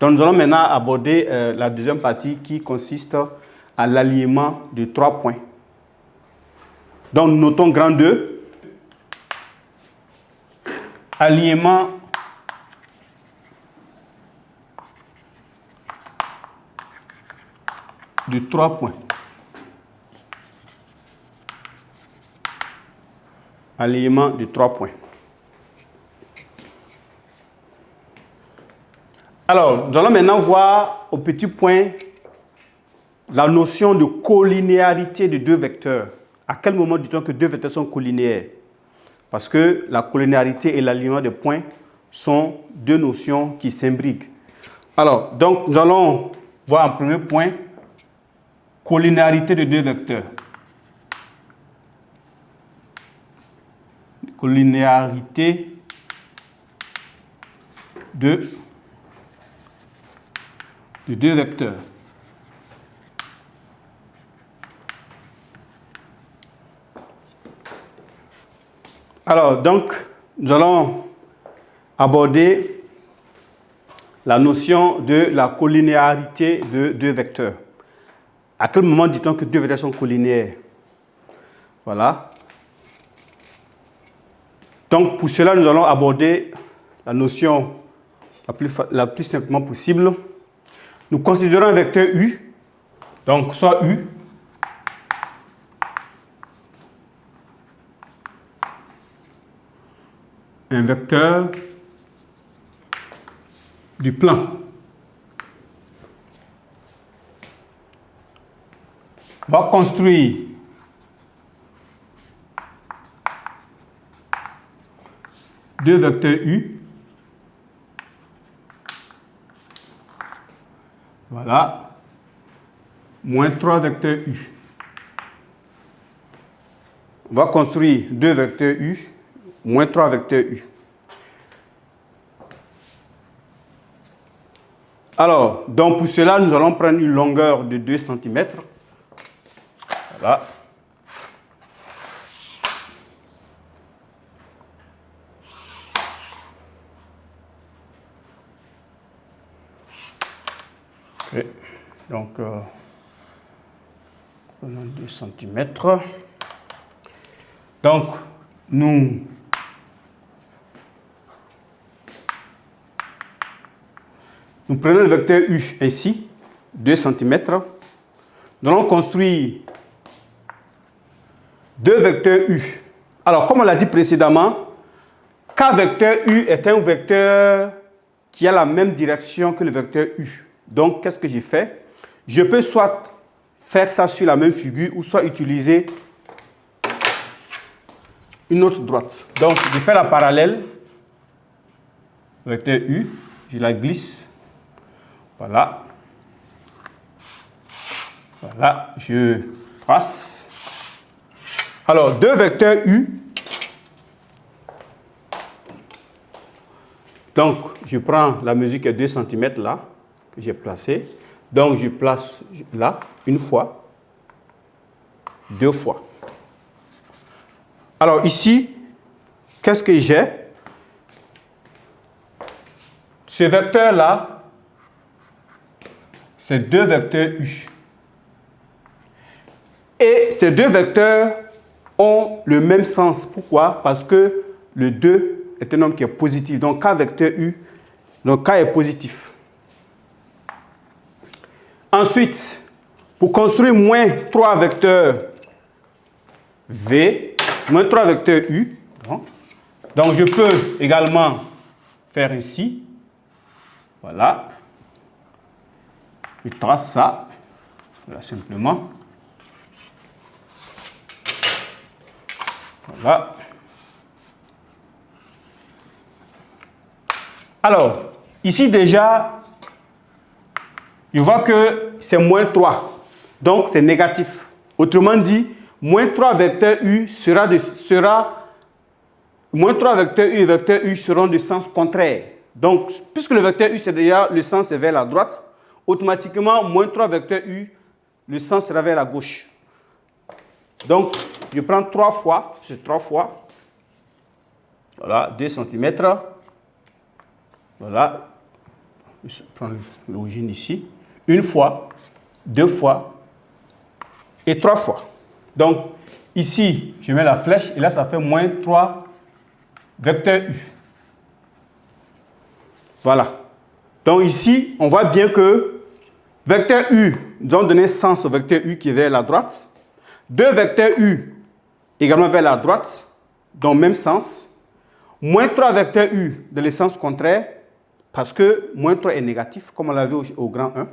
Donc, nous allons maintenant aborder la deuxième partie qui consiste à l'alignement de 3 points. Donc, nous notons grand 2. Alignement de 3 points. Alignement de 3 points. Alors, nous allons maintenant voir au petit point la notion de collinéarité de 2 vecteurs. À quel moment dit-on que 2 vecteurs sont collinéaires? Parce que la collinéarité et l'alignement des points sont 2 notions qui s'imbriquent. Alors, donc, nous allons voir en premier point collinéarité de 2 vecteurs. Collinéarité de 2 vecteurs. Alors, donc, nous allons aborder la notion de la collinéarité de 2 vecteurs. À quel moment dit-on que 2 vecteurs sont collinéaires? Voilà. Donc, pour cela, nous allons aborder la notion la plus simplement possible. Nous considérons un vecteur U, donc soit U, un vecteur du plan. On va construire deux vecteurs U. Voilà. Moins 3 vecteurs U. On va construire 2 vecteurs U, moins 3 vecteurs U. Alors, donc pour cela, nous allons prendre une longueur de 2 cm. Voilà. Okay. Donc, prenons 2 cm. Donc, nous prenons le vecteur U ainsi, 2 cm. Nous allons construire 2 vecteurs U. Alors, comme on l'a dit précédemment, K vecteur U est un vecteur qui a la même direction que le vecteur U. Donc, qu'est-ce que j'ai fait? Je peux soit faire ça sur la même figure ou soit utiliser une autre droite. Donc, je fais la parallèle, vecteur U, je la glisse. Voilà. Voilà, je trace. Alors, 2 vecteurs U. Donc, je prends la mesure qui est 2 cm là, que j'ai placée. Donc, je place là, une fois, 2 fois. Alors, ici, qu'est-ce que j'ai? Ce vecteur-là, c'est 2 vecteurs U. Et ces 2 vecteurs ont le même sens. Pourquoi? Parce que le 2 est un nombre qui est positif. Donc, K vecteur U, donc K est positif. Ensuite, pour construire moins 3 vecteurs V, moins 3 vecteurs U, donc je peux également faire ici. Voilà. Je trace ça. Voilà, simplement. Voilà. Alors, ici déjà, je vois que c'est moins 3. Donc, c'est négatif. Autrement dit, moins 3 vecteurs U moins 3 vecteurs U et vecteurs U seront de sens contraire. Donc, puisque le vecteur U, c'est déjà le sens est vers la droite, automatiquement, moins 3 vecteurs U, le sens sera vers la gauche. Donc, je prends 3 fois, c'est 3 fois. Voilà, 2 cm. Voilà. Je prends l'origine ici. Une fois, deux fois et trois fois. Donc, ici, je mets la flèche et là, ça fait moins 3 vecteur U. Voilà. Donc ici, on voit bien que vecteur U, nous allons donner sens au vecteur U qui est vers la droite. Deux vecteurs U également vers la droite, dans le même sens. Moins 3 vecteurs U dans le sens contraire, parce que moins 3 est négatif, comme on l'a vu au grand 1.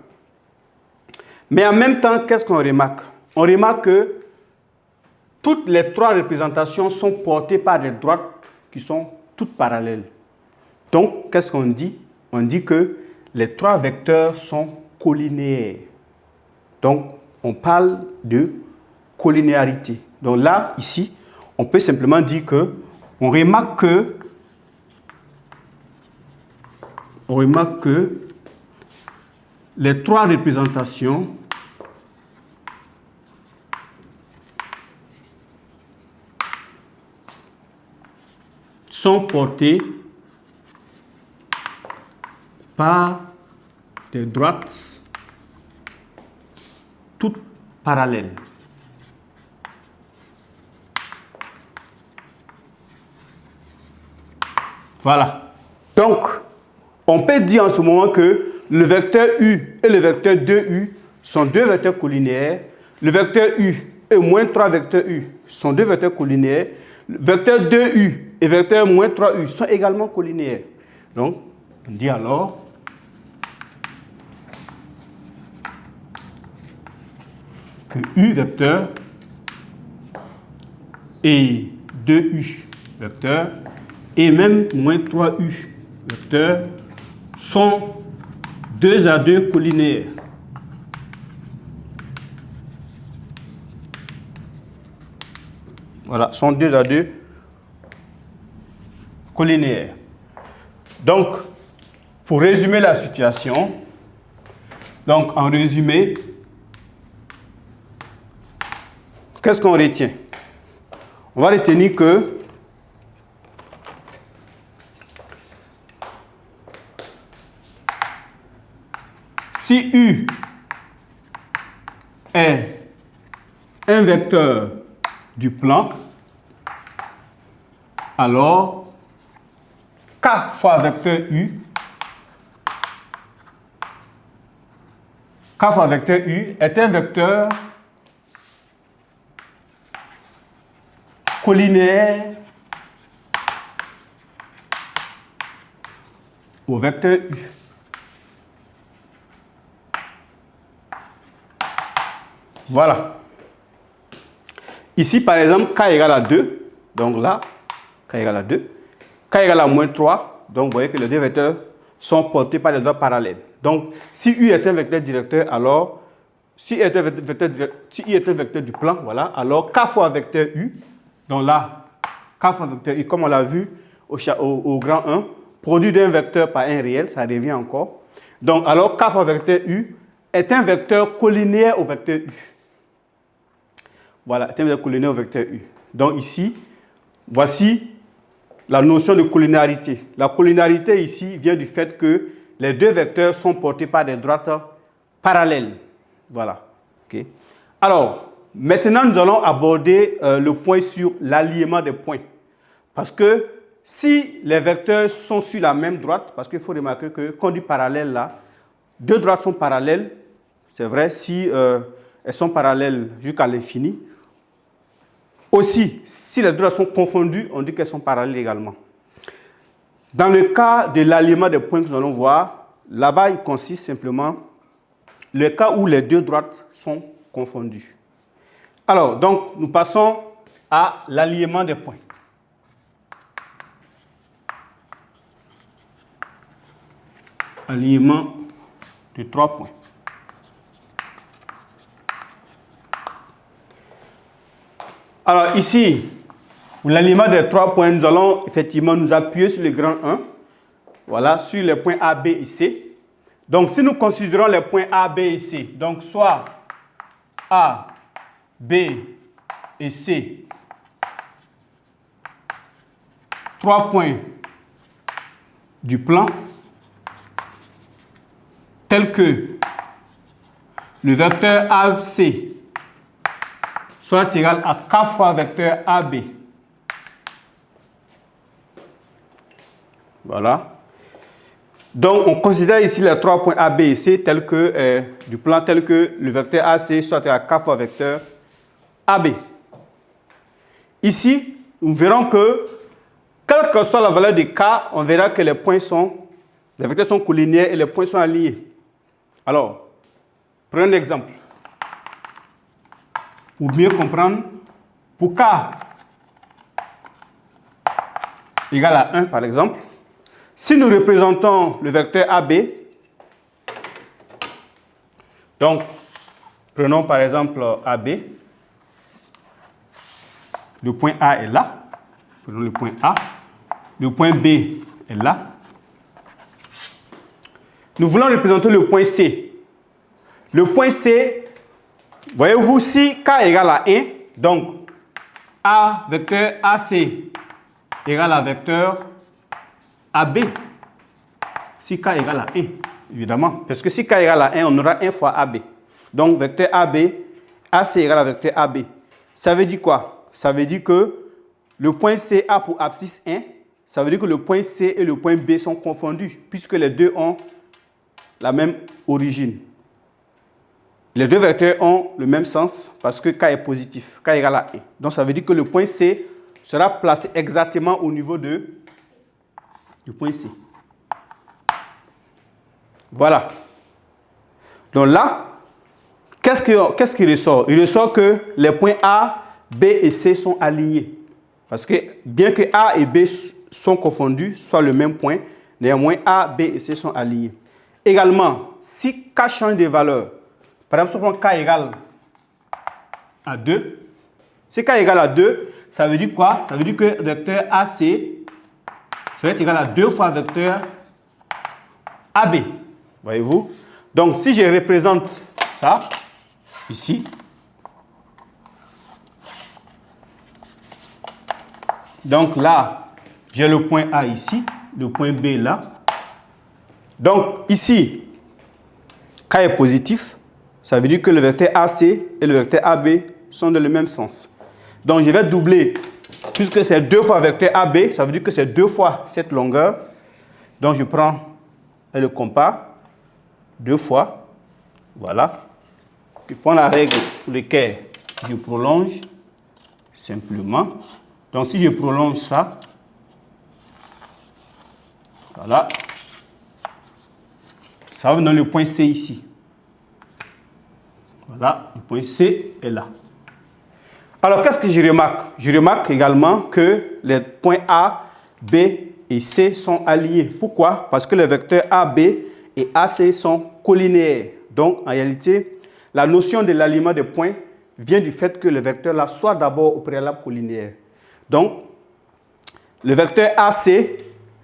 Mais en même temps, qu'est-ce qu'on remarque? On remarque que toutes les trois représentations sont portées par des droites qui sont toutes parallèles. Donc, qu'est-ce qu'on dit? On dit que les trois vecteurs sont collinéaires. Donc, on parle de collinéarité. Donc là, ici, on peut simplement dire que on remarque que les trois représentations sont portées par des droites toutes parallèles. Voilà. Donc, on peut dire en ce moment que le vecteur U et le vecteur 2U sont deux vecteurs collinéaires. Le vecteur U et moins 3 vecteurs U sont deux vecteurs collinéaires. Le vecteur 2U et vecteur moins 3U sont également collinéaires. Donc, on dit alors que U vecteur et 2U vecteur et même moins 3U vecteur sont 2 à 2 collinéaires. Voilà, sont 2 à 2 collinéaires. Donc, pour résumer la situation, donc en résumé, qu'est-ce qu'on retient? On va retenir que si U est un vecteur du plan, alors K fois vecteur U, K fois vecteur U est un vecteur collinéaire au vecteur U. Voilà. Ici, par exemple, K égale à 2. Donc là, K égale à 2. K égale à moins 3. Donc, vous voyez que les deux vecteurs sont portés par des droites parallèles. Donc, si U est un vecteur directeur, alors, si U est un vecteur du plan, voilà, alors K fois vecteur U, donc là, K fois vecteur U, comme on l'a vu au grand 1, produit d'un vecteur par un réel, ça revient encore. Donc, alors, K fois vecteur U est un vecteur collinéaire au vecteur U. Voilà, est un vecteur collinéaire au vecteur U. Donc ici, voici la notion de collinéarité. La collinéarité ici vient du fait que les deux vecteurs sont portés par des droites parallèles. Voilà. Okay. Alors, maintenant nous allons aborder le point sur l'alignement des points. Parce que si les vecteurs sont sur la même droite, parce qu'il faut remarquer que quand on dit parallèle là, deux droites sont parallèles, c'est vrai, si elles sont parallèles jusqu'à l'infini. Aussi, si les deux droites sont confondues, on dit qu'elles sont parallèles également. Dans le cas de l'alignement des points que nous allons voir, là-bas, il consiste simplement le cas où les deux droites sont confondues. Alors, donc, nous passons à l'alignement des points. Alignement de 3 points. Alors ici, pour l'alignement des 3 points, nous allons effectivement nous appuyer sur le grand 1. Voilà, sur les points A, B et C. Donc si nous considérons les points A, B et C, donc soit A, B et C, 3 points du plan, tel que le vecteur AC soit égal à K fois vecteur AB. Voilà. Donc, on considère ici les 3 points A, B et C tels que, du plan tel que le vecteur AC soit égal à K fois vecteur AB. Ici, nous verrons que, quelle que soit la valeur de K, on verra que les vecteurs sont collinéaires et les points sont alignés. Alors, prenons un exemple. Pour mieux comprendre, pour K égale à 1, par exemple, si nous représentons le vecteur AB, donc, prenons par exemple AB, le point A est là, prenons le point A, le point B est là. Nous voulons représenter le point C. Le point C, voyez-vous, si K égale à 1, donc A, vecteur AC égale à vecteur AB. Si K égale à 1, évidemment, parce que si K égale à 1, on aura 1 fois AB. Donc, vecteur AB, AC égale à vecteur AB. Ça veut dire quoi? Ça veut dire que le point C a pour abscisse 1. Ça veut dire que le point C et le point B sont confondus, puisque les deux ont la même origine. Les deux vecteurs ont le même sens parce que K est positif. K égale à 1. Donc, ça veut dire que le point C sera placé exactement au niveau du point C. Voilà. Donc là, qu'est-ce qui ressort? Il ressort que les points A, B et C sont alignés. Parce que bien que A et B sont confondus, soit le même point, néanmoins A, B et C sont alignés. Également, si K change de valeur, par exemple, si on prend K égale à 2, si K égale à 2, ça veut dire quoi? Ça veut dire que le vecteur AC ça va être égal à 2 fois vecteur AB. Voyez-vous? Donc, si je représente ça, ici, donc là, j'ai le point A ici, le point B là. Donc, ici, K est positif, ça veut dire que le vecteur AC et le vecteur AB sont dans le même sens. Donc, je vais doubler, puisque c'est 2 fois vecteur AB, ça veut dire que c'est 2 fois cette longueur. Donc, je prends et le compare, 2 fois, voilà. Je prends la règle pour laquelle je prolonge, simplement. Donc, si je prolonge ça, voilà, ça va dans le point C ici. Voilà, le point C est là. Alors, qu'est-ce que je remarque? Je remarque également que les points A, B et C sont alignés. Pourquoi? Parce que les vecteurs AB et AC sont collinéaires. Donc, en réalité, la notion de l'alignement des points vient du fait que le vecteur là soit d'abord au préalable collinéaire. Donc, le vecteur AC et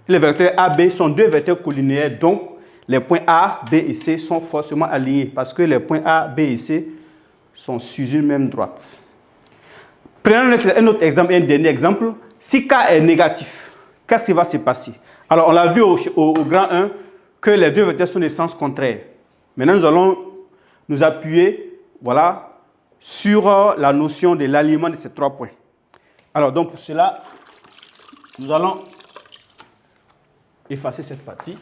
le vecteur AB sont deux vecteurs collinéaires. Donc, les points A, B et C sont forcément alignés parce que les points A, B et C sont sur une même droite. Prenons un autre exemple, un dernier exemple. Si K est négatif, qu'est-ce qui va se passer? Alors, on l'a vu au grand 1 que les deux vecteurs sont de sens contraire. Maintenant, nous allons nous appuyer, voilà, sur la notion de l'alignement de ces 3 points. Alors, donc, pour cela, nous allons effacer cette partie.